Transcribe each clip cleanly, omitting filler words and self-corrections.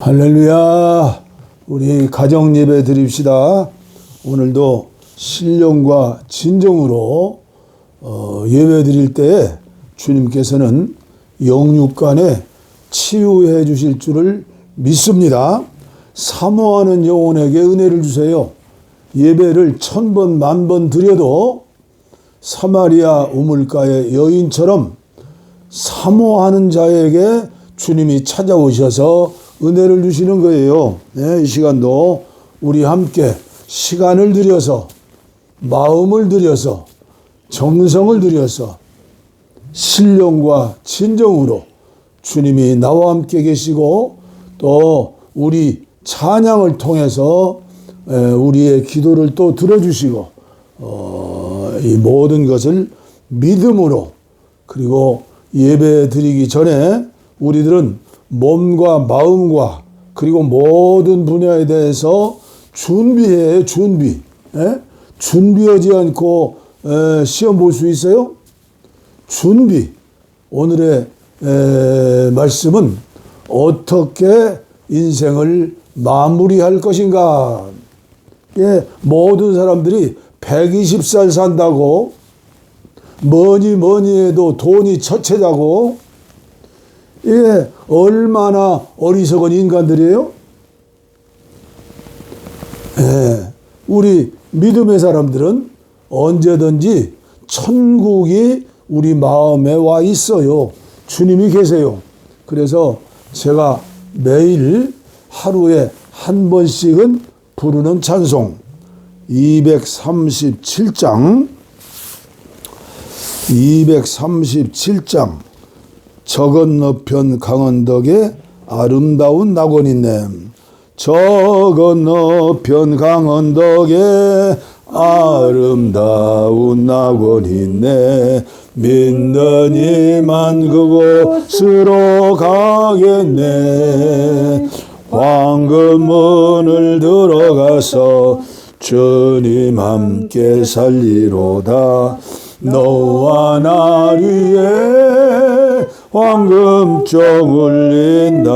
할렐루야. 우리 가정 예배 드립시다. 오늘도 신령과 진정으로 예배 드릴 때 주님께서는 영육간에 치유해 주실 줄을 믿습니다. 사모하는 영혼에게 은혜를 주세요. 예배를 1000번 만번 드려도 사마리아 우물가의 여인처럼 사모하는 자에게 주님이 찾아오셔서 은혜를 주시는 거예요. 네, 이 시간도 우리 함께 시간을 들여서 마음을 들여서 정성을 들여서 신령과 진정으로 주님이 나와 함께 계시고 또 우리 찬양을 통해서 우리의 기도를 또 들어주시고 이 모든 것을 믿음으로 그리고 예배 드리기 전에 우리들은 몸과 마음과 그리고 모든 분야에 대해서 준비해요. 준비. 준비하지 않고 시험 볼 수 있어요? 준비. 오늘의 말씀은 어떻게 인생을 마무리할 것인가. 모든 사람들이 120살 산다고 뭐니 해도 돈이 처체자고 이게 얼마나 어리석은 인간들이에요? 우리 믿음의 사람들은 언제든지 천국이 우리 마음에 와 있어요. 주님이 계세요. 그래서 제가 매일 하루에 한 번씩은 부르는 찬송 237장 저 건너편 강언덕에 아름다운 낙원이네. 저 건너편 강언덕에 아름다운 낙원이네. 믿는 이만 그곳으로 가겠네. 황금문을 들어가서 주님 함께 살리로다. 너와 나 위에 황금종 울린다.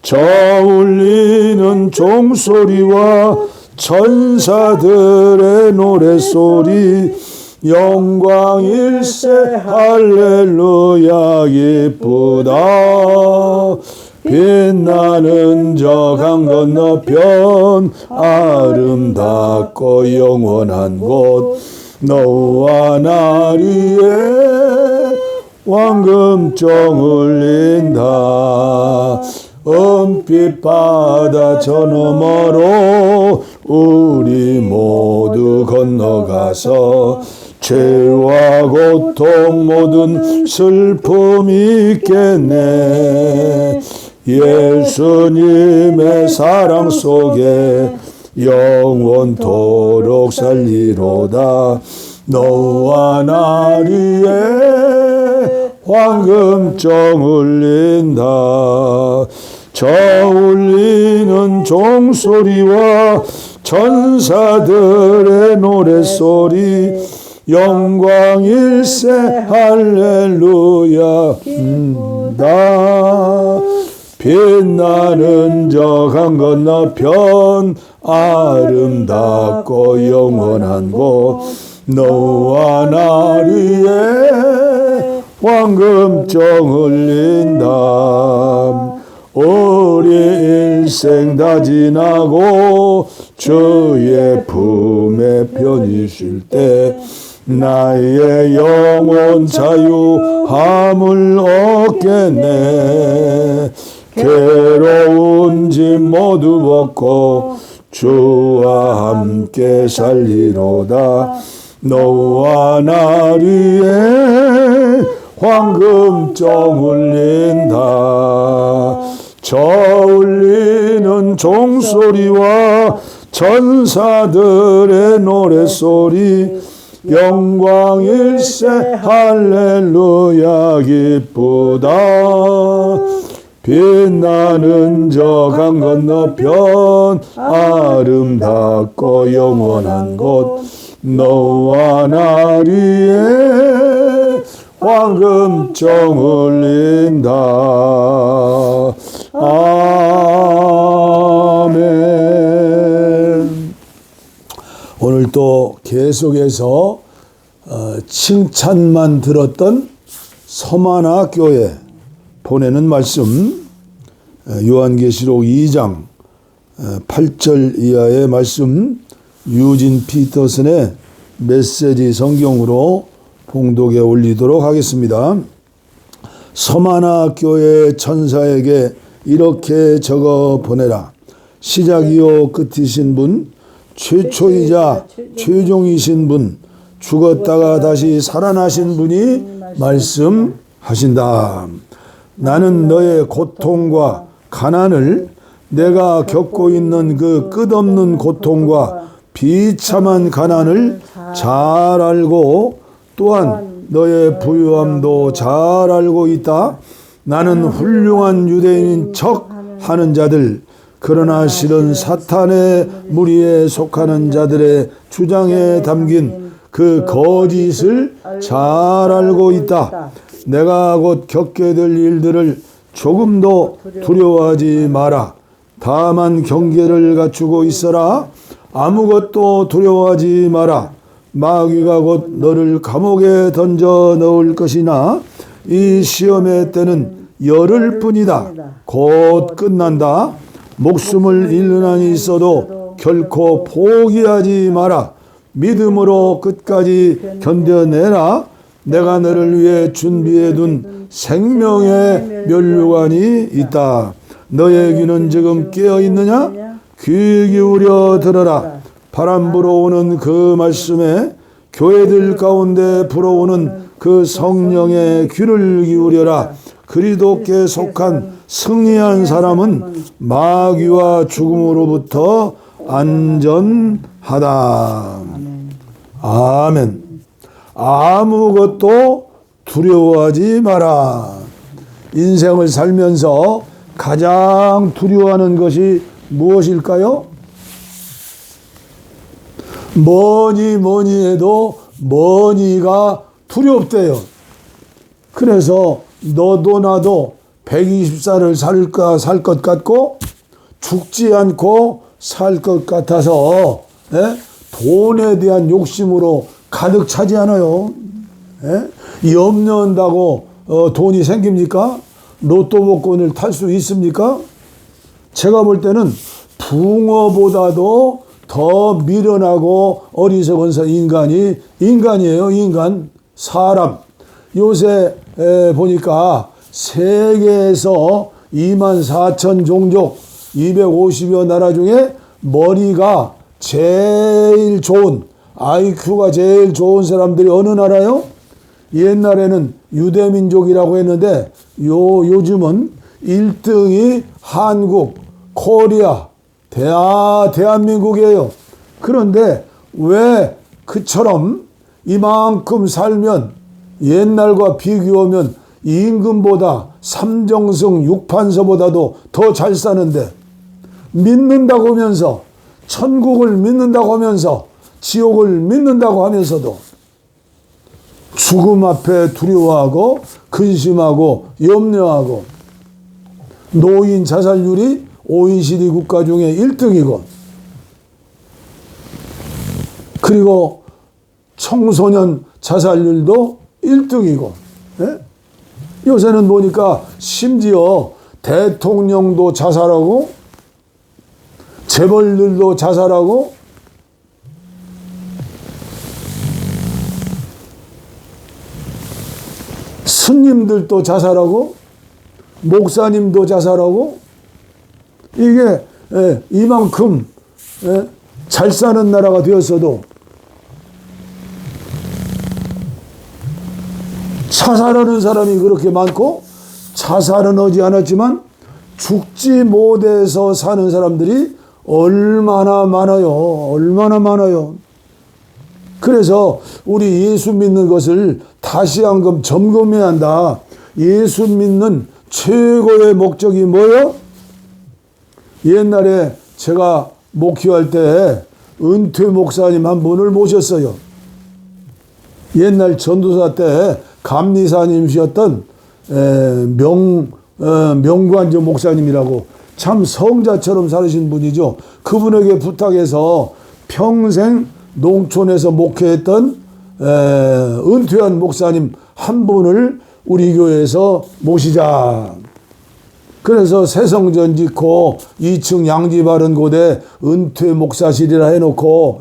저 울리는 종소리와 천사들의 노래소리 영광일세 할렐루야 기쁘다. 빛나는 저 강 건너편 아름답고 영원한 곳 너와 나 위에 황금종 울린다. 은빛 바다 저 너머로 우리 모두 건너가서 죄와 고통 모든 슬픔 있겠네. 예수님의 사랑 속에 영원토록 살리로다. 너와 나 위에 황금종 울린다. 저 울리는 종소리와 천사들의 노래소리 영광일세 할렐루야 나 빛나는 저 강 건너편 아름답고 영원한 곳 너와 나 위에 황금종 울린다. 우리 일생 다 지나고 주의 품에 편히 쉴 때 나의 영혼 자유함을 얻겠네. 괴로운 짐 모두 벗고 주와 함께 살리로다. 너와 나 위에 황금종 울린다. 저 울리는 종소리와 천사들의 노래소리 영광일세 할렐루야 기쁘다. 빛나는 저 강 건너편 아름답고 영원한 곳 너와 나 위에 황금종 울린다. 아멘. 오늘 또 계속해서 칭찬만 들었던 서만화 교회 보내는 말씀, 요한계시록 2장 8절 이하의 말씀, 유진 피터슨의 메시지 성경으로 봉독에 올리도록 하겠습니다. 서만화 교회 천사에게 이렇게 적어 보내라. 시작이요 끝이신 분, 최초이자 최종이신 분, 죽었다가 다시 살아나신 분이 말씀하신다. 나는 너의 고통과 가난을, 내가 겪고 있는 그 끝없는 고통과 비참한 가난을 잘 알고 또한 너의 부유함도 잘 알고 있다. 나는 훌륭한 유대인인 척 하는 자들, 그러나 실은 사탄의 무리에 속하는 자들의 주장에 담긴 그 거짓을 잘 알고 있다. 내가 곧 겪게 될 일들을 조금도 두려워하지 마라. 다만 경계를 갖추고 있어라. 아무것도 두려워하지 마라. 마귀가 곧 너를 감옥에 던져 넣을 것이나 이 시험의 때는 열흘 뿐이다. 곧 끝난다. 목숨을 잃는 한이 있어도 결코 포기하지 마라. 믿음으로 끝까지 견뎌내라. 내가 너를 위해 준비해둔 생명의 면류관이 있다. 너의 귀는 지금 깨어있느냐? 귀 기울여 들어라. 바람 불어오는 그 말씀에 교회들 가운데 불어오는 그 성령의 귀를 기울여라. 그리스도께 속한 승리한 사람은 마귀와 죽음으로부터 안전하다. 아멘. 아무것도 두려워하지 마라. 인생을 살면서 가장 두려워하는 것이 무엇일까요? 뭐니 해도 머니가 두렵대요. 그래서 너도 나도 120살을 살 것 같고 죽지 않고 살 것 같아서 돈에 대한 욕심으로 가득 차지 않아요. 염려한다고 돈이 생깁니까? 로또 복권을 탈 수 있습니까? 제가 볼 때는 붕어보다도 더 미련하고 어리석은 인간이에요. 인간, 사람. 요새 보니까 세계에서 24,000 종족 250여 나라 중에 머리가 제일 좋은, IQ가 제일 좋은 사람들이 어느 나라요? 옛날에는 유대민족이라고 했는데 요즘은 1등이 한국, 코리아, 대한민국이에요. 그런데 왜 그처럼 이만큼 살면 옛날과 비교하면 임금보다 삼정승 육판서보다도 더 잘 사는데 믿는다고 하면서 천국을 믿는다고 하면서 지옥을 믿는다고 하면서도 죽음 앞에 두려워하고 근심하고 염려하고 노인 자살률이 OECD 국가 중에 1등이고 그리고 청소년 자살률도 1등이고 요새는 보니까 심지어 대통령도 자살하고 재벌들도 자살하고 스님들도 자살하고 목사님도 자살하고 이게 이만큼 잘 사는 나라가 되었어도 자살하는 사람이 그렇게 많고 자살은 하지 않았지만 죽지 못해서 사는 사람들이 얼마나 많아요. 그래서 우리 예수 믿는 것을 다시 한번 점검해야 한다. 예수 믿는 최고의 목적이 뭐예요? 옛날에 제가 목회할 때 은퇴 목사님 한 분을 모셨어요. 옛날 전도사 때 감리사님이셨던 명관조 목사님이라고 참 성자처럼 살으신 분이죠. 그분에게 부탁해서 평생 농촌에서 목회했던 은퇴한 목사님 한 분을 우리 교회에서 모시자. 그래서 새성전 짓고 2층 양지 바른 곳에 은퇴 목사실이라 해놓고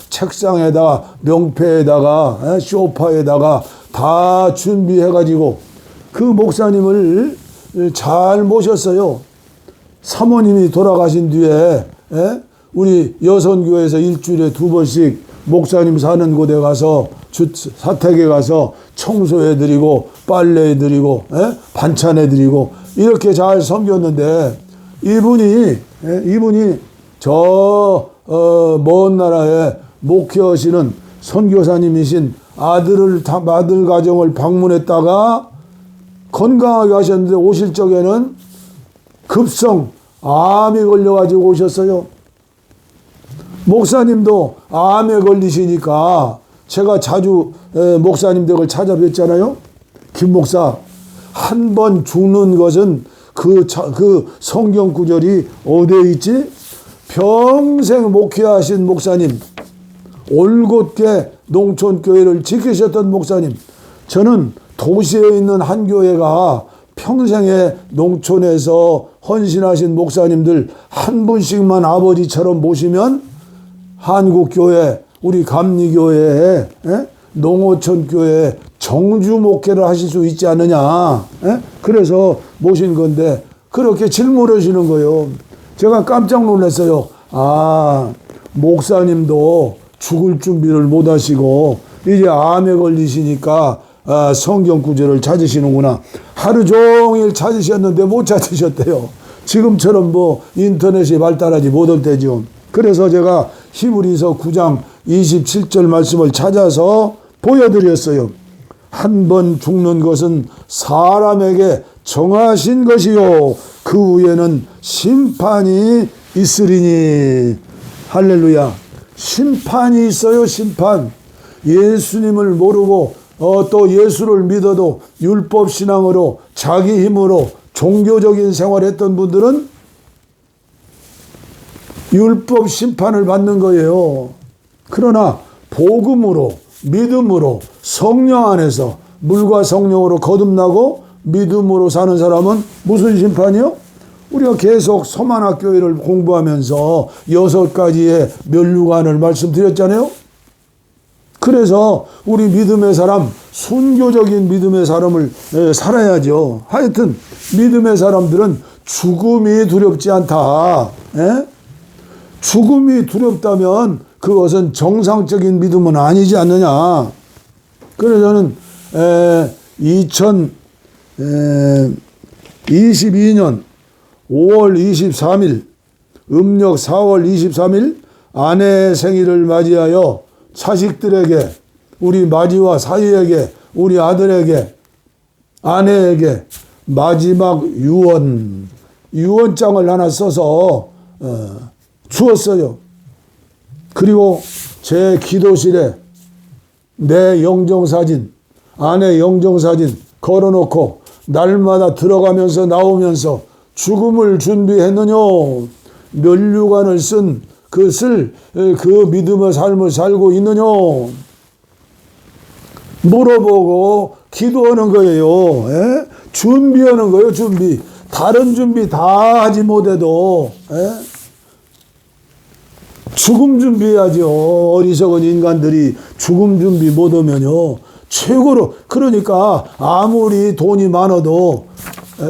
책상에다가 명패에다가 소파에다가 다 준비해가지고 그 목사님을 잘 모셨어요. 사모님이 돌아가신 뒤에 우리 여선교회에서 일주일에 2번씩 목사님 사는 곳에 가서 사택에 가서 청소해드리고 빨래해드리고 반찬해드리고 이렇게 잘 섬겼는데 이분이 저 먼 나라에 목회하시는 선교사님이신 아들 가정을 방문했다가 건강하게 하셨는데 오실 적에는 급성 암에 걸려가지고 오셨어요. 목사님도 암에 걸리시니까 제가 자주 목사님 댁을 찾아뵀잖아요. 김 목사, 한 번 죽는 것은 그 성경 구절이 어디에 있지? 평생 목회하신 목사님, 올곧게 농촌교회를 지키셨던 목사님. 저는 도시에 있는 한 교회가 평생에 농촌에서 헌신하신 목사님들 한 분씩만 아버지처럼 모시면 한국교회, 우리 감리교회에 농어촌교회에 정주 목회를 하실 수 있지 않느냐. 그래서 모신 건데 그렇게 질문을 하시는 거예요. 제가 깜짝 놀랐어요. 목사님도 죽을 준비를 못 하시고 이제 암에 걸리시니까 성경 구절을 찾으시는구나. 하루 종일 찾으셨는데 못 찾으셨대요. 지금처럼 인터넷이 발달하지 못할 때죠. 그래서 제가 히브리서 9장 27절 말씀을 찾아서 보여드렸어요. 한 번 죽는 것은 사람에게 정하신 것이요 그 후에는 심판이 있으리니. 할렐루야. 심판이 있어요. 심판. 예수님을 모르고 또 예수를 믿어도 율법신앙으로 자기 힘으로 종교적인 생활했던 분들은 율법 심판을 받는 거예요. 그러나 복음으로 믿음으로 성령 안에서 물과 성령으로 거듭나고 믿음으로 사는 사람은 무슨 심판이요? 우리가 계속 서만학교회를 공부하면서 6가지의 면류관을 말씀드렸잖아요. 그래서 우리 믿음의 사람, 순교적인 믿음의 사람을 살아야죠. 하여튼 믿음의 사람들은 죽음이 두렵지 않다. 죽음이 두렵다면 그것은 정상적인 믿음은 아니지 않느냐. 그래서 저는 2022년 5월 23일 음력 4월 23일 아내의 생일을 맞이하여 자식들에게, 우리 마지와 사위에게, 우리 아들에게, 아내에게 마지막 유언장을 하나 써서 주었어요. 그리고 제 기도실에 내 영정사진, 아내 영정사진 걸어놓고 날마다 들어가면서 나오면서 죽음을 준비했느냐, 면류관을 쓴 그 믿음의 삶을 살고 있느냐 물어보고 기도하는 거예요. 준비하는 거예요. 준비. 다른 준비 다 하지 못해도 죽음 준비해야죠. 어리석은 인간들이 죽음 준비 못하면요 최고로. 그러니까 아무리 돈이 많아도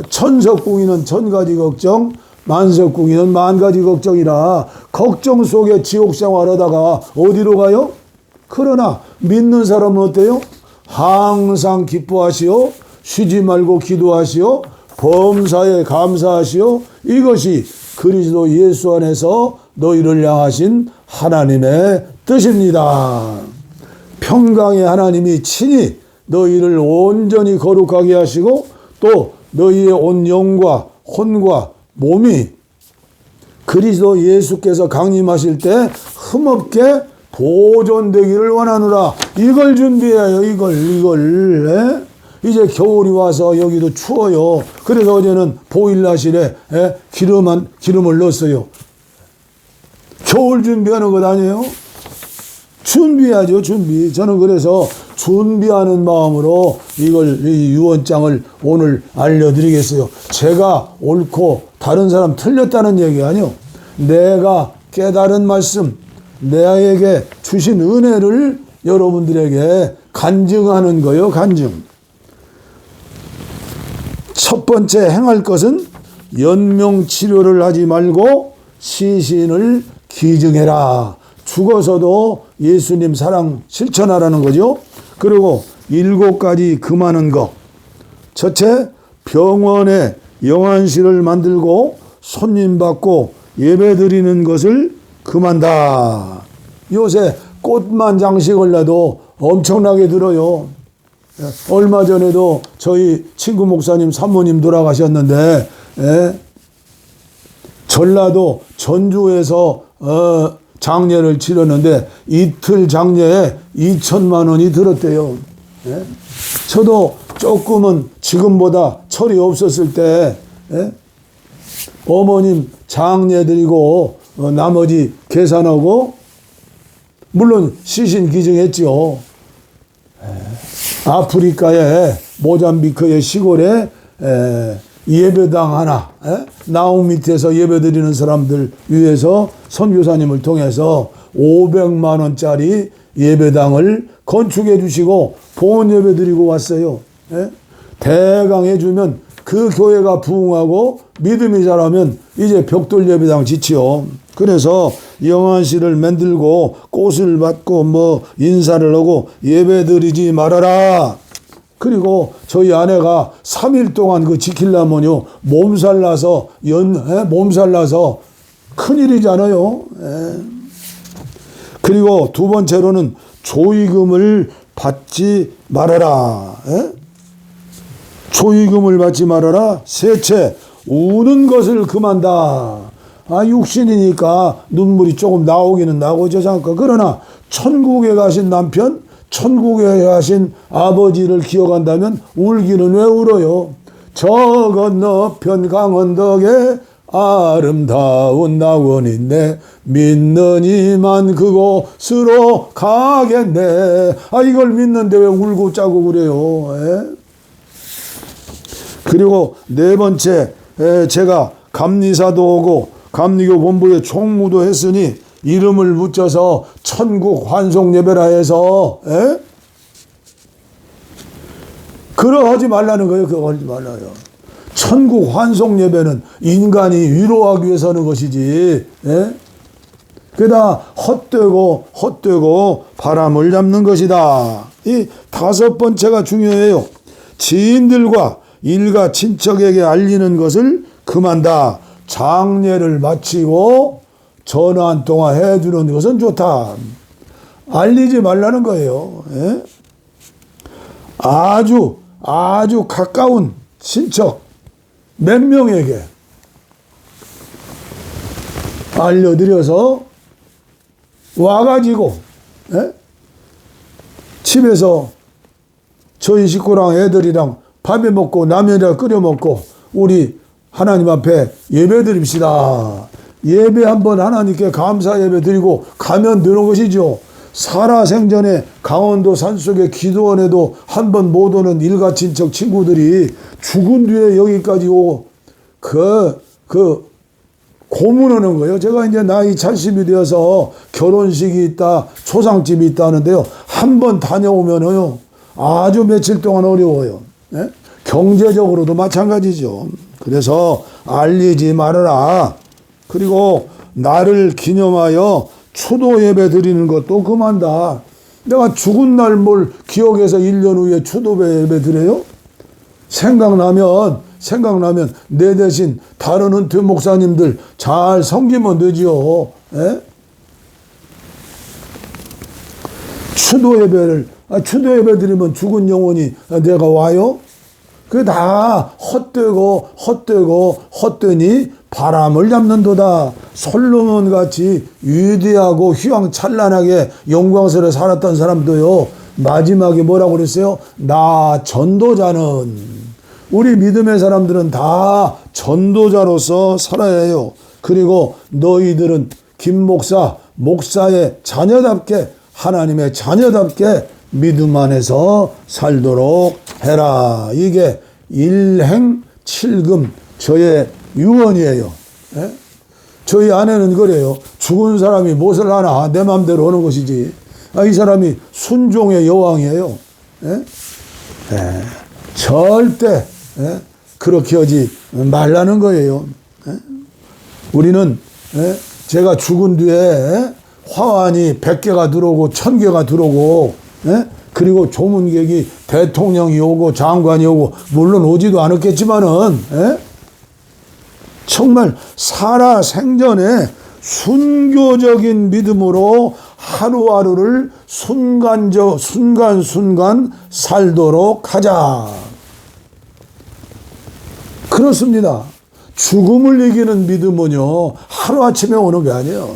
천석궁이는 1000가지 걱정, 만석궁이는 10,000가지 걱정이라 걱정 속에 지옥 생활하다가 어디로 가요? 그러나 믿는 사람은 어때요? 항상 기뻐하시오, 쉬지 말고 기도하시오, 범사에 감사하시오. 이것이 그리스도 예수 안에서 너희를 향하신 하나님의 뜻입니다. 평강의 하나님이 친히 너희를 온전히 거룩하게 하시고 또 너희의 온 영과 혼과 몸이 그리스도 예수께서 강림하실 때 흠없게 보존되기를 원하노라. 이걸 준비해요. 이걸. 이제 겨울이 와서 여기도 추워요. 그래서 어제는 보일러실에 기름을 넣었어요. 겨울 준비하는 것 아니에요? 준비하죠, 준비. 저는 그래서 준비하는 마음으로 이 유언장을 오늘 알려드리겠어요. 제가 옳고 다른 사람 틀렸다는 얘기 아니요. 내가 깨달은 말씀, 내에게 주신 은혜를 여러분들에게 간증하는 거예요, 간증. 첫 번째 행할 것은 연명치료를 하지 말고 시신을 기증해라. 죽어서도 예수님 사랑 실천하라는 거죠. 그리고 7가지 금하는 것. 첫째, 병원에 영안실을 만들고 손님 받고 예배 드리는 것을 금한다. 요새 꽃만 장식을 해도 엄청나게 들어요. 얼마 전에도 저희 친구 목사님 사모님 돌아가셨는데, 전라도 전주에서 장례를 치렀는데 이틀 장례에 2천만 원이 들었대요. 저도 조금은 지금보다 철이 없었을 때 어머님 장례 드리고 나머지 계산하고 물론 시신 기증했죠. 아프리카의 모잠비크의 시골에 예배당 하나, 나무 밑에서 예배 드리는 사람들 위해서 선교사님을 통해서 500만 원짜리 예배당을 건축해 주시고 보온 예배 드리고 왔어요. 대강해 주면 그 교회가 부흥하고 믿음이 자라면 이제 벽돌 예배당 짓지요. 그래서 영안실을 만들고 꽃을 받고 인사를 하고 예배 드리지 말아라. 그리고 저희 아내가 3일 동안 그 지키려면요, 몸살 나서 큰일이잖아요. 그리고 두 번째로는 조의금을 받지 말아라. 조의금을 받지 말아라. 셋째, 우는 것을 금한다. 육신이니까 눈물이 조금 나오기는 나오죠, 잠깐. 그러나 천국에 가신 남편, 천국에 가신 아버지를 기억한다면 울기는 왜 울어요? 저 건너편 강원덕에 아름다운 낙원인데 믿는 이만 그곳으로 가겠네. 이걸 믿는데 왜 울고 짜고 그래요? 그리고 네 번째, 제가 감리사도 오고 감리교 본부에 총무도 했으니 이름을 붙여서 천국 환송 예배라 해서 그러하지 말라는 거예요. 그거 하지 말라요. 천국 환송 예배는 인간이 위로하기 위해서 하는 것이지. 그러다 헛되고 바람을 잡는 것이다. 이 다섯 번째가 중요해요. 지인들과 일가 친척에게 알리는 것을 금한다. 장례를 마치고 전화 한 통화 해주는 것은 좋다. 알리지 말라는 거예요. 아주 가까운 친척 몇 명에게 알려드려서 와가지고 집에서 저희 식구랑 애들이랑 밥에 먹고 라면이라 끓여 먹고 우리 하나님 앞에 예배 드립시다. 예배 한번 하나님께 감사 예배 드리고 가면 되는 것이죠. 살아생전에 강원도 산속의 기도원에도 한 번 못 오는 일가 친척 친구들이 죽은 뒤에 여기까지 오고 고문하는 거예요. 제가 이제 나이 70이 되어서 결혼식이 있다, 초상집이 있다 하는데요. 한 번 다녀오면요, 아주 며칠 동안 어려워요. 경제적으로도 마찬가지죠. 그래서 알리지 말아라. 그리고 나를 기념하여 추도 예배 드리는 것도 금한다. 내가 죽은 날 뭘 기억해서 1년 후에 추도 예배 드려요? 생각나면 내 대신 다른 은퇴 목사님들 잘 섬기면 되지요. 추도 예배 드리면 죽은 영혼이 내가 와요? 그게 다 헛되니 바람을 잡는도다. 솔로몬 같이 위대하고 휘황찬란하게 영광스레 살았던 사람도요, 마지막에 뭐라고 그랬어요? 나 전도자는, 우리 믿음의 사람들은 다 전도자로서 살아야 해요. 그리고 너희들은 김 목사, 목사의 자녀답게, 하나님의 자녀답게 믿음 안에서 살도록 해라. 이게 일행칠금 저의 유언이에요. 예? 저희 아내는 그래요. 죽은 사람이 무엇을 하나 내 마음대로 하는 것이지. 이 사람이 순종의 여왕이에요. 예? 예. 절대 그렇게 하지 말라는 거예요. 예? 우리는 제가 죽은 뒤에 화환이 100개가 들어오고 1000개가 들어오고, 그리고 조문객이 대통령이 오고 장관이 오고, 물론 오지도 않았겠지만은, 정말 살아 생전에 순교적인 믿음으로 하루하루를 순간순간 살도록 하자. 그렇습니다. 죽음을 이기는 믿음은요, 하루아침에 오는 게 아니에요.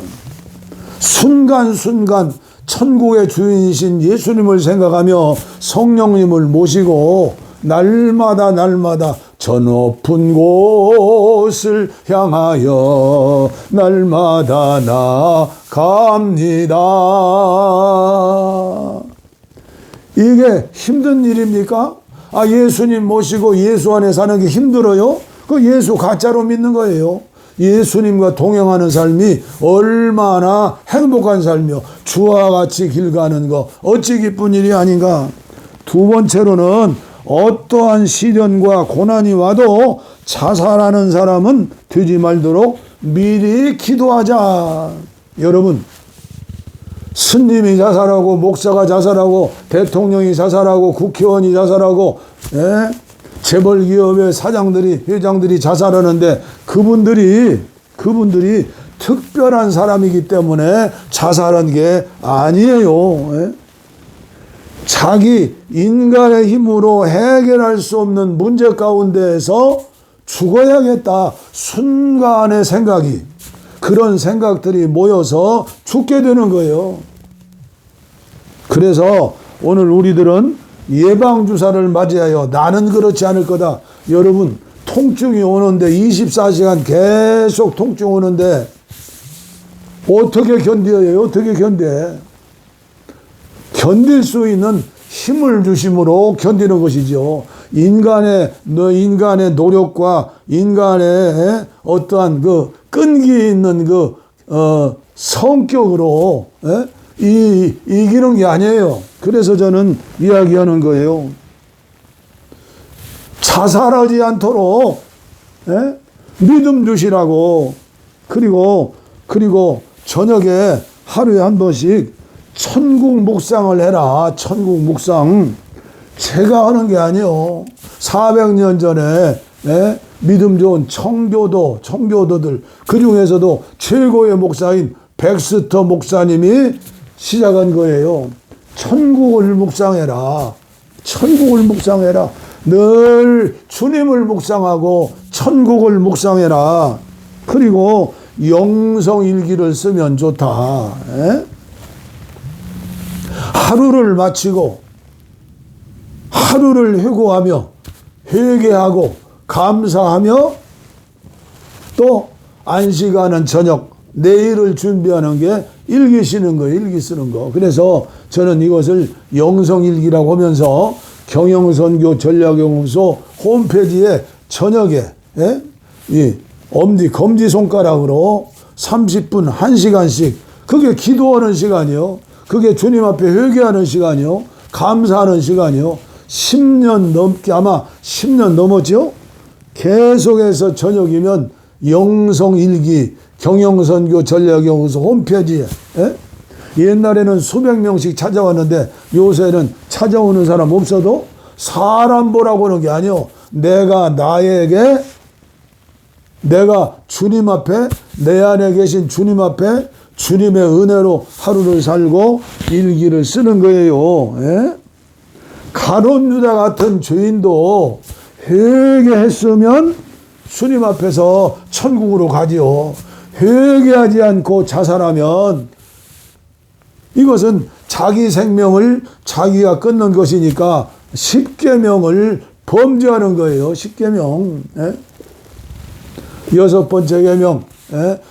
순간순간 천국의 주인이신 예수님을 생각하며 성령님을 모시고 날마다 저 높은 곳을 향하여 날마다 나갑니다. 이게 힘든 일입니까? 예수님 모시고 예수 안에 사는 게 힘들어요? 그 예수 가짜로 믿는 거예요. 예수님과 동행하는 삶이 얼마나 행복한 삶이요. 주와 같이 길 가는 거 어찌 기쁜 일이 아닌가. 두 번째로는 어떠한 시련과 고난이 와도 자살하는 사람은 되지 말도록 미리 기도하자. 여러분, 스님이 자살하고 목사가 자살하고 대통령이 자살하고 국회의원이 자살하고 재벌기업의 사장들이 회장들이 자살하는데 그분들이 특별한 사람이기 때문에 자살한 게 아니에요. 자기 인간의 힘으로 해결할 수 없는 문제 가운데에서 죽어야겠다. 순간의 생각이, 그런 생각들이 모여서 죽게 되는 거예요. 그래서 오늘 우리들은 예방주사를 맞이하여 나는 그렇지 않을 거다. 여러분, 통증이 오는데 24시간 계속 통증 오는데 어떻게 견뎌요? 어떻게 견뎌? 견딜 수 있는 힘을 주심으로 견디는 것이죠. 인간의 노력과 인간의 어떠한 그 끈기 있는 성격으로 이기는 게 아니에요. 그래서 저는 이야기하는 거예요. 자살하지 않도록 믿음 주시라고. 그리고 저녁에 하루에 한 번씩 천국 묵상을 해라. 천국 묵상. 제가 하는 게 아니에요. 400년 전에 믿음 좋은 청교도들, 그 중에서도 최고의 목사인 백스터 목사님이 시작한 거예요. 천국을 묵상해라. 천국을 묵상해라. 늘 주님을 묵상하고 천국을 묵상해라. 그리고 영성일기를 쓰면 좋다. 하루를 마치고 하루를 회고하며 회개하고 감사하며 또 안식하는 저녁, 내일을 준비하는 게 일기 쓰는 거예요. 일기 쓰는 거. 그래서 저는 이것을 영성일기라고 하면서 경영선교 전략연구소 홈페이지에 저녁에 이 검지손가락으로 30분 1시간씩, 그게 기도하는 시간이요. 그게 주님 앞에 회개하는 시간이요. 감사하는 시간이요. 10년 넘게, 아마 10년 넘었죠. 계속해서 저녁이면 영성일기 경영선교 전략연구소 홈페이지에 옛날에는 수백 명씩 찾아왔는데 요새는 찾아오는 사람 없어도 사람 보라고 하는 게 아니요. 내가 주님 앞에, 내 안에 계신 주님 앞에 주님의 은혜로 하루를 살고 일기를 쓰는 거예요. 가룟 유다 같은 죄인도 회개했으면 주님 앞에서 천국으로 가지요. 회개하지 않고 자살하면 이것은 자기 생명을 자기가 끊는 것이니까 십계명을 범죄하는 거예요. 십계명. 여섯 번째 계명,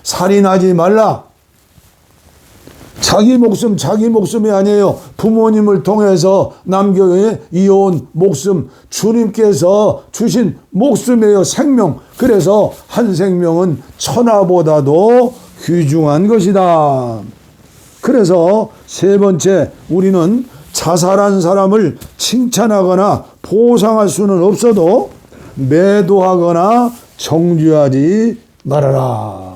살인하지 말라. 자기 목숨이 아니에요. 부모님을 통해서 남겨이어온 목숨, 주님께서 주신 목숨이에요. 생명. 그래서 한 생명은 천하보다도 귀중한 것이다. 그래서 세 번째, 우리는 자살한 사람을 칭찬하거나 보상할 수는 없어도 매도하거나 정죄하지 말아라.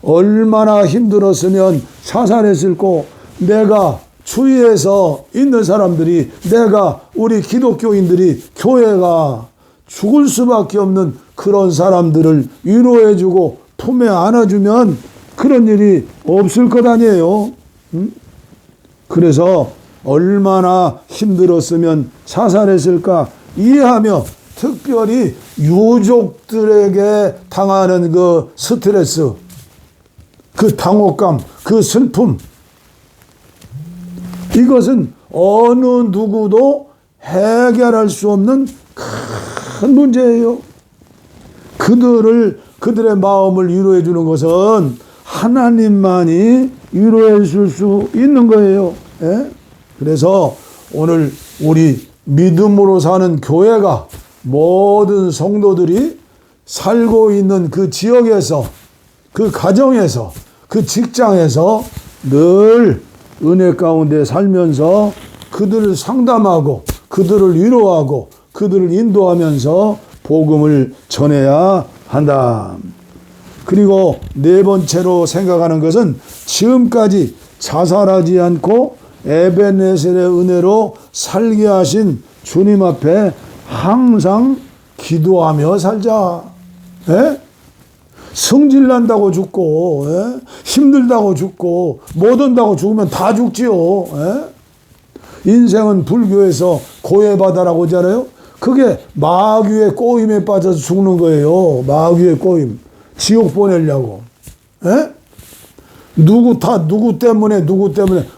얼마나 힘들었으면 자살했을꼬. 내가 주위에서 있는 사람들이, 내가 우리 기독교인들이, 교회가 죽을 수밖에 없는 그런 사람들을 위로해주고 품에 안아주면 그런 일이 없을 것 아니에요. 그래서 얼마나 힘들었으면 자살했을까 이해하며, 특별히 유족들에게 당하는 그 스트레스, 그 당혹감, 그 슬픔, 이것은 어느 누구도 해결할 수 없는 큰 문제예요. 그들의 마음을 위로해 주는 것은 하나님만이 위로해 줄 수 있는 거예요. 그래서 오늘 우리 믿음으로 사는 교회가, 모든 성도들이 살고 있는 그 지역에서, 그 가정에서, 그 직장에서 늘 은혜 가운데 살면서 그들을 상담하고 그들을 위로하고 그들을 인도하면서 복음을 전해야 한다. 그리고 네 번째로 생각하는 것은 지금까지 자살하지 않고 에베네셀의 은혜로 살게 하신 주님 앞에 항상 기도하며 살자. 성질난다고 죽고, 힘들다고 죽고, 못 온다고 죽으면 다 죽지요. 인생은 불교에서 고해바다라고 하잖아요. 그게 마귀의 꼬임에 빠져서 죽는 거예요. 마귀의 꼬임. 지옥 보내려고. 누구 때문에.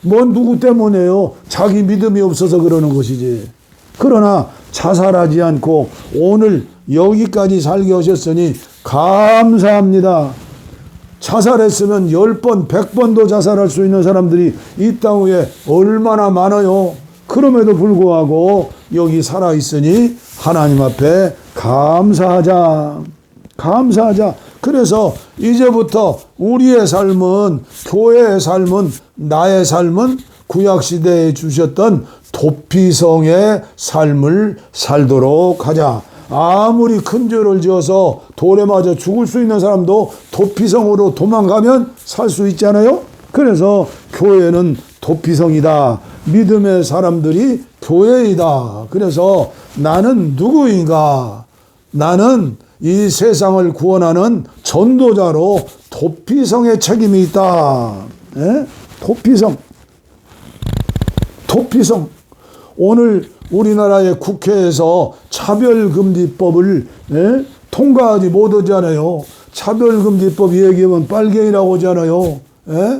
뭔 누구 때문에요? 자기 믿음이 없어서 그러는 것이지. 그러나 자살하지 않고 오늘 여기까지 살게 하셨으니 감사합니다. 자살했으면 10번, 100번도 자살할 수 있는 사람들이 이 땅 위에 얼마나 많아요. 그럼에도 불구하고 여기 살아있으니 하나님 앞에 감사하자. 그래서 이제부터 우리의 삶은, 교회의 삶은, 나의 삶은 구약시대에 주셨던 도피성의 삶을 살도록 하자. 아무리 큰 죄를 지어서 돌에 맞아 죽을 수 있는 사람도 도피성으로 도망가면 살 수 있잖아요. 그래서 교회는 도피성이다. 믿음의 사람들이 교회이다. 그래서 나는 누구인가? 나는 이 세상을 구원하는 전도자로 도피성의 책임이 있다. 도피성. 오늘 우리나라의 국회에서 차별금지법을 통과하지 못하잖아요. 차별금지법 얘기하면 빨갱이라고 하잖아요. 왜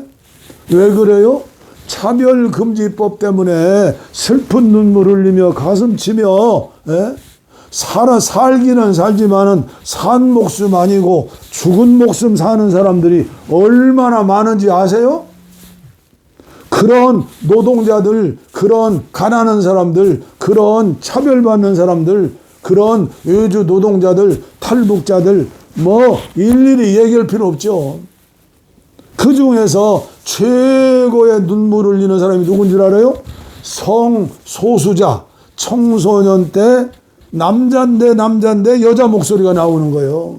그래요? 차별금지법 때문에 슬픈 눈물 흘리며 가슴 치며 살기는 살지만은 산 목숨 아니고 죽은 목숨 사는 사람들이 얼마나 많은지 아세요? 그런 노동자들, 그런 가난한 사람들, 그런 차별받는 사람들, 그런 외주 노동자들, 탈북자들, 일일이 얘기할 필요 없죠. 그 중에서 최고의 눈물 흘리는 사람이 누군지 알아요? 성소수자, 청소년 때 남잔데 여자 목소리가 나오는 거예요.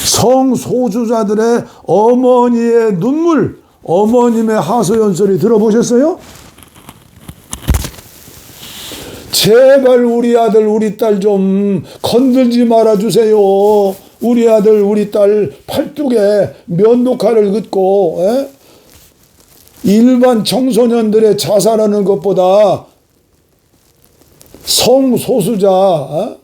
성소수자들의 어머니의 눈물, 어머님의 하소연 소리 들어보셨어요? 제발 우리 아들 우리 딸 좀 건들지 말아주세요. 우리 아들 우리 딸 팔뚝에 면도칼을 긋고 일반 청소년들의 자살하는 것보다 성소수자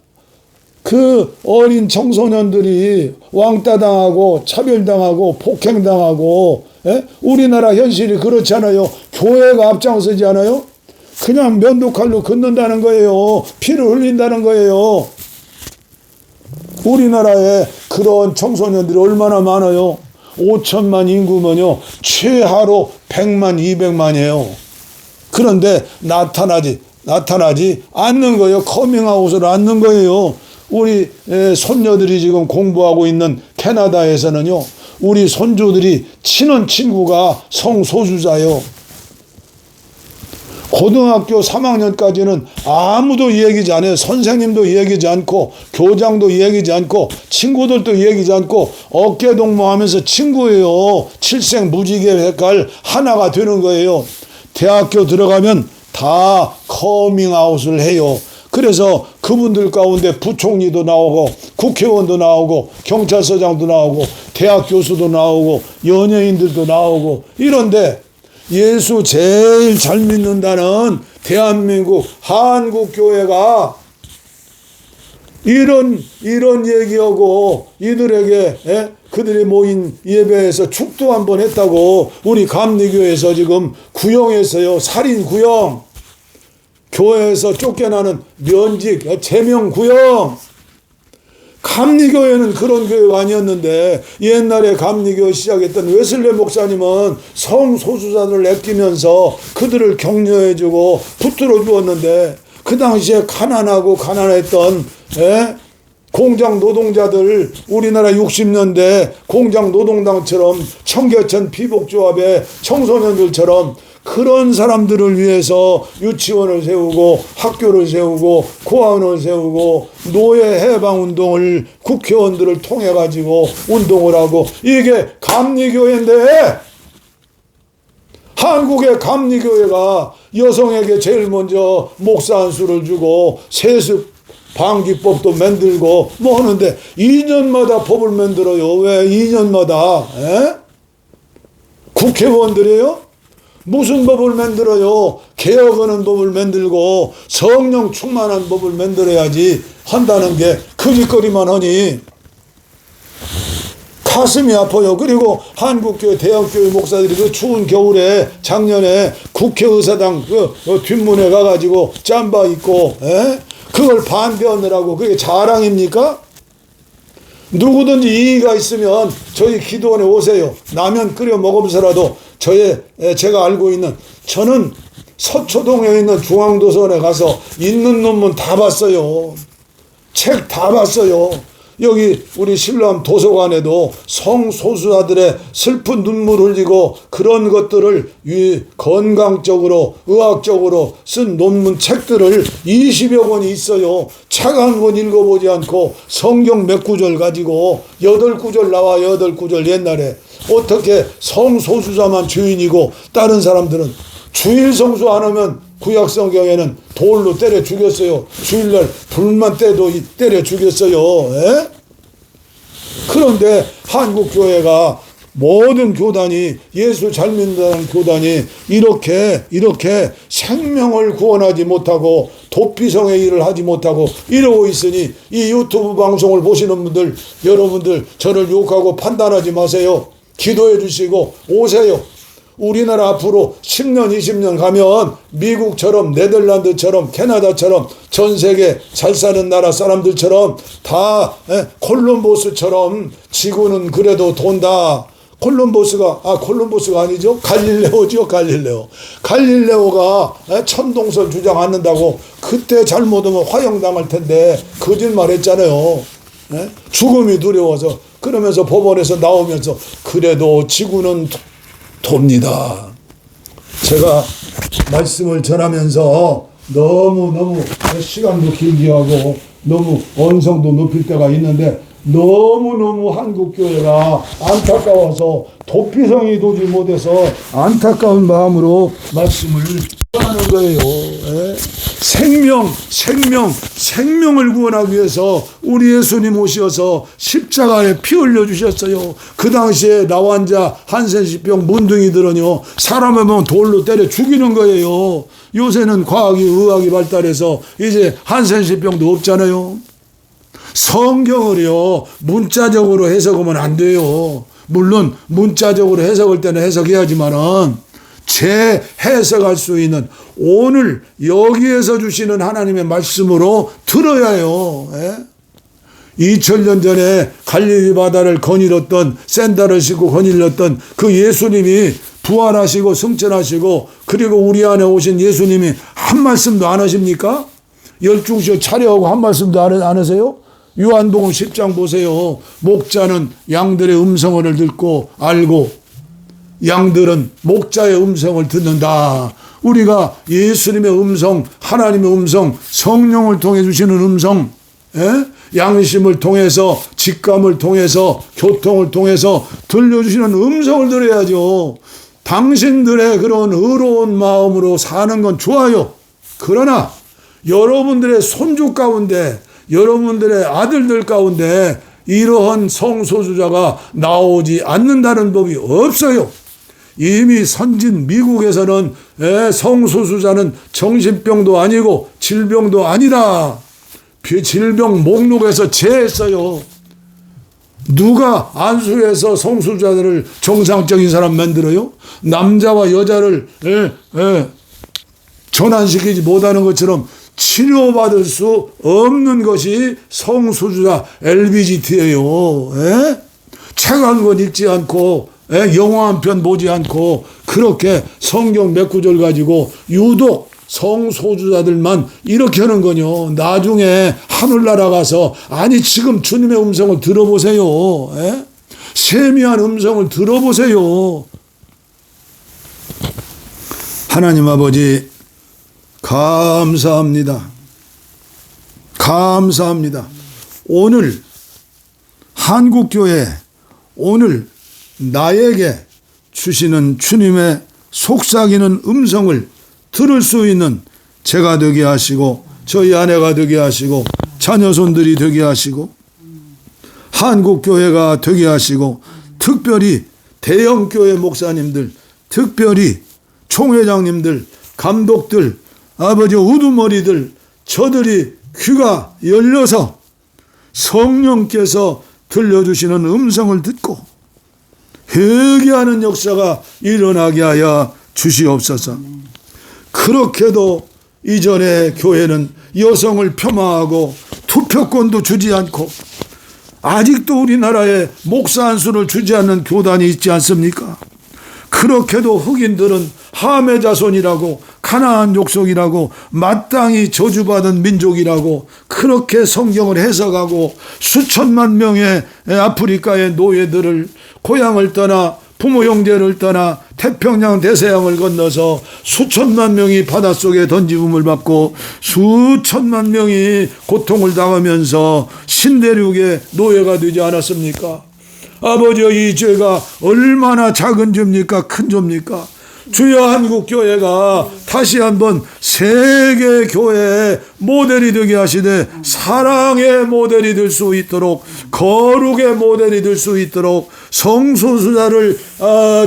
그 어린 청소년들이 왕따당하고 차별당하고 폭행당하고, 예? 우리나라 현실이 그렇잖아요. 교회가 앞장서지 않아요? 그냥 면도칼로 긋는다는 거예요. 피를 흘린다는 거예요. 우리나라에 그런 청소년들이 얼마나 많아요. 5천만 인구면요 최하로 100만 200만이에요. 그런데 나타나지 않는 거예요. 커밍아웃을 않는 거예요. 우리 손녀들이 지금 공부하고 있는 캐나다에서는요 우리 손주들이 친한 친구가 성소수자예요. 고등학교 3학년까지는 아무도 얘기지 않아요. 선생님도 얘기지 않고 교장도 얘기지 않고 친구들도 얘기지 않고 어깨동무하면서 친구예요. 칠생무지개색깔 하나가 되는 거예요. 대학교 들어가면 다 커밍아웃을 해요. 그래서 그분들 가운데 부총리도 나오고 국회의원도 나오고 경찰서장도 나오고 대학 교수도 나오고 연예인들도 나오고 이런데 예수 제일 잘 믿는다는 대한민국 한국교회가 이런 얘기하고 이들에게 그들이 모인 예배에서 축도 한번 했다고 우리 감리교회에서 지금 구형했어요. 살인 구형. 교회에서 쫓겨나는 면직 제명 구형. 감리교회는 그런 교회가 아니었는데 옛날에 감리교회 시작했던 웨슬레 목사님은 성소수자들을 아끼면서 그들을 격려해주고 붙들어 주었는데 그 당시에 가난했던 공장 노동자들 우리나라 60년대 공장 노동당처럼 청계천 피복조합의 청소년들처럼 그런 사람들을 위해서 유치원을 세우고 학교를 세우고 고아원을 세우고 노예 해방운동을 국회의원들을 통해 가지고 운동을 하고 이게 감리교회인데 한국의 감리교회가 여성에게 제일 먼저 목사 안수를 주고 세습 방기법도 만들고 뭐 하는데 2년마다 법을 만들어요. 왜 2년마다? 국회의원들이에요? 무슨 법을 만들어요? 개혁하는 법을 만들고 성령 충만한 법을 만들어야지 한다는 게 거짓거리만 하니 가슴이 아파요. 그리고 한국교회 대형교회 목사들이 그 추운 겨울에 작년에 국회의사당 그 뒷문에 가가지고 짬바 입고 그걸 반대하느라고 그게 자랑입니까? 누구든지 이의가 있으면 저희 기도원에 오세요. 라면 끓여 먹으면서라도 제가 알고 있는 저는 서초동에 있는 중앙도서관에 가서 있는 논문 다 봤어요. 책 다 봤어요. 여기 우리 신람 도서관에도 성소수자들의 슬픈 눈물 흘리고 그런 것들을 건강적으로 의학적으로 쓴 논문 책들을 20여 권이 있어요. 책 한 권 읽어보지 않고 성경 몇 구절 가지고 8구절 나와 8구절 옛날에 어떻게 성소수자만 주인이고 다른 사람들은 주일 성수 안 하면 구약 성경에는 돌로 때려 죽였어요. 주일날 불만 때도 때려 죽였어요. 그런데 한국교회가 모든 교단이 예수 잘 믿는다는 교단이 이렇게 생명을 구원하지 못하고 도피성의 일을 하지 못하고 이러고 있으니 이 유튜브 방송을 보시는 분들 여러분들 저를 욕하고 판단하지 마세요. 기도해 주시고 오세요. 우리나라 앞으로 10년 20년 가면 미국처럼 네덜란드처럼 캐나다처럼 전 세계 잘 사는 나라 사람들처럼 다 콜럼버스처럼 지구는 그래도 돈다. 콜럼버스가 아니죠. 갈릴레오죠. 갈릴레오가 천동설 주장 않는다고 그때 잘못하면 화형당할 텐데 거짓말했잖아요. 죽음이 두려워서 그러면서 법원에서 나오면서 그래도 지구는 돕니다. 제가 말씀을 전하면서 너무 시간도 길게 하고 너무 언성도 높일 때가 있는데 너무너무 한국교회가 안타까워서 도피성이 도저히 못해서 안타까운 마음으로 말씀을 하는 거예요. 생명을 구원하기 위해서 우리 예수님 오셔서 십자가에 피 흘려 주셨어요. 그 당시에 나환자 한센시병 문둥이들은요 사람을 보면 돌로 때려 죽이는 거예요. 요새는 과학이 의학이 발달해서 이제 한센시병도 없잖아요. 성경을요 문자적으로 해석하면 안 돼요. 물론 문자적으로 해석할 때는 해석해야지만은 재해석할 수 있는 오늘 여기에서 주시는 하나님의 말씀으로 들어야 해요. 2000년 전에 갈릴리 바다를 거닐었던, 샌들을 신고 거닐었던 그 예수님이 부활하시고 승천하시고, 그리고 우리 안에 오신 예수님이 한 말씀도 안 하십니까? 열중시어 차려하고 한 말씀도 안 하세요? 요한복음 10장 보세요. 목자는 양들의 음성을 듣고 알고 양들은 목자의 음성을 듣는다. 우리가 예수님의 음성, 하나님의 음성, 성령을 통해 주시는 음성, 양심을 통해서, 직감을 통해서, 교통을 통해서 들려주시는 음성을 들어야죠. 당신들의 그런 의로운 마음으로 사는 건 좋아요. 그러나 여러분들의 손주 가운데, 여러분들의 아들들 가운데 이러한 성소수자가 나오지 않는다는 법이 없어요. 이미 선진 미국에서는 성소수자는 정신병도 아니고 질병도 아니다. 질병 목록에서 제했어요. 누가 안수해서 성소수자들을 정상적인 사람 만들어요? 남자와 여자를 전환시키지 못하는 것처럼 치료받을 수 없는 것이 성소수자 LBGT예요. 책 한 권 읽지 않고 영화 한 편 보지 않고 그렇게 성경 몇 구절 가지고 유독 성소수자들만 이렇게 하는 거요. 나중에 하늘나라 가서 아니 지금 주님의 음성을 들어보세요. 세미한 음성을 들어보세요. 하나님 아버지 감사합니다. 감사합니다. 오늘 한국교회, 오늘 나에게 주시는 주님의 속삭이는 음성을 들을 수 있는 제가 되게 하시고, 저희 아내가 되게 하시고, 자녀손들이 되게 하시고, 한국교회가 되게 하시고, 특별히 대형교회 목사님들, 특별히 총회장님들, 감독들, 아버지 우두머리들, 저들이 귀가 열려서 성령께서 들려주시는 음성을 듣고 회개하는 역사가 일어나게 하여 주시옵소서. 그렇게도 이전에 교회는 여성을 폄하하고 투표권도 주지 않고 아직도 우리나라에 목사 안수를 주지 않는 교단이 있지 않습니까? 그렇게도 흑인들은 함의 자손이라고, 가나안 족속이라고, 마땅히 저주받은 민족이라고 그렇게 성경을 해석하고 수천만 명의 아프리카의 노예들을 고향을 떠나 부모 형제를 떠나 태평양 대서양을 건너서 수천만 명이 바닷속에 던짐을 받고 수천만 명이 고통을 당하면서 신대륙의 노예가 되지 않았습니까? 아버지, 이 죄가 얼마나 작은 죄입니까? 큰 죄입니까? 주여, 한국교회가 다시 한번 세계 교회의 모델이 되게 하시되 사랑의 모델이 될 수 있도록, 거룩의 모델이 될 수 있도록 성소수자를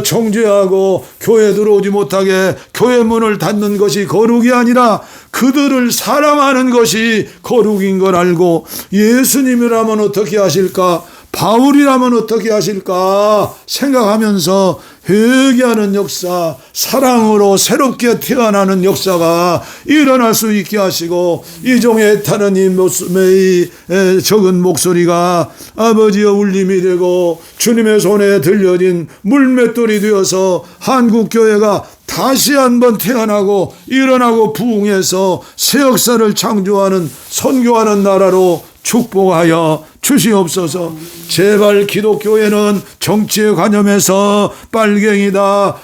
정죄하고 교회 들어오지 못하게 교회 문을 닫는 것이 거룩이 아니라 그들을 사랑하는 것이 거룩인 걸 알고, 예수님이라면 어떻게 하실까, 바울이라면 어떻게 하실까 생각하면서 회개하는 역사, 사랑으로 새롭게 태어나는 역사가 일어날 수 있게 하시고, 이종의 애타는 이 모습의 적은 목소리가 아버지의 울림이 되고 주님의 손에 들려진 물맷돌이 되어서 한국교회가 다시 한번 태어나고 일어나고 부흥해서 새 역사를 창조하는, 선교하는 나라로 축복하여 주시옵소서. 제발 기독교회는 정치에 관여해서 빨갱이다,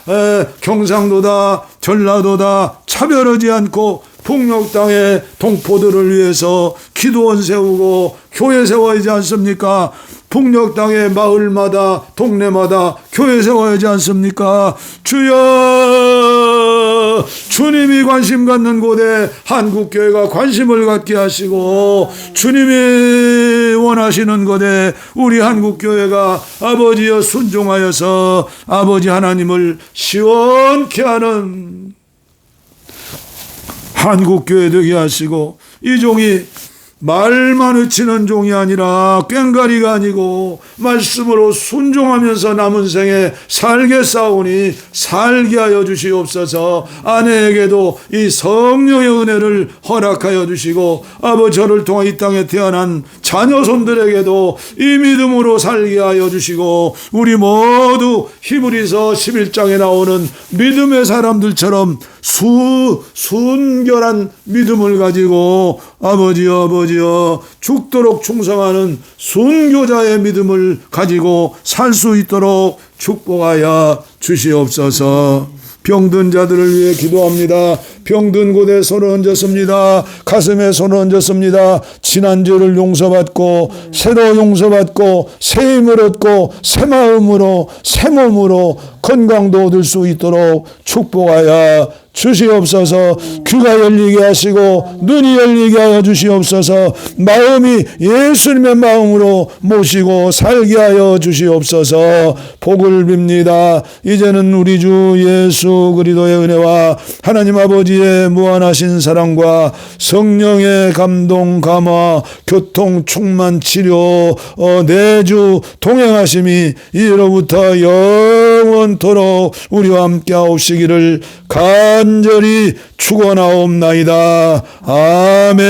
경상도다, 전라도다 차별하지 않고 북녘 땅의 동포들을 위해서 기도원 세우고 교회 세워야 하지 않습니까? 북녘 땅의 마을마다 동네마다 교회 세워야 하지 않습니까? 주여, 주님이 관심 갖는 곳에 한국교회가 관심을 갖게 하시고, 주님이 원하시는 곳에 우리 한국교회가 아버지여 순종하여서 아버지 하나님을 시원케 하는 한국교회 되게 하시고, 이 종이 말만 외치는 종이 아니라 꽹가리가 아니고 말씀으로 순종하면서 남은 생에 살게 싸우니 살게 하여 주시옵소서. 아내에게도 이 성령의 은혜를 허락하여 주시고 아버지 저를 통해 이 땅에 태어난 자녀손들에게도 이 믿음으로 살게 하여 주시고 우리 모두 히브리서 11장에 나오는 믿음의 사람들처럼 순결한 믿음을 가지고 아버지여 죽도록 충성하는 순교자의 믿음을 가지고 살 수 있도록 축복하여 주시옵소서. 병든 자들을 위해 기도합니다. 병든 곳에 손을 얹었습니다. 가슴에 손을 얹었습니다. 지난 죄를 용서받고 새로 용서받고 새 힘을 얻고 새 마음으로 새 몸으로 건강도 얻을 수 있도록 축복하여 주시옵소서. 귀가 열리게 하시고 눈이 열리게 하여 주시옵소서. 마음이 예수님의 마음으로 모시고 살게 하여 주시옵소서. 복을 빕니다. 이제는 우리 주 예수 그리스도의 은혜와 하나님 아버지의 무한하신 사랑과 성령의 감동 감화 교통 충만 치료 내주 동행하심이 이로부터 영원토록 우리와 함께 하옵시기를 간절히 축원하옵나이다. 아멘.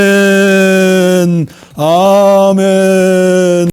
아멘.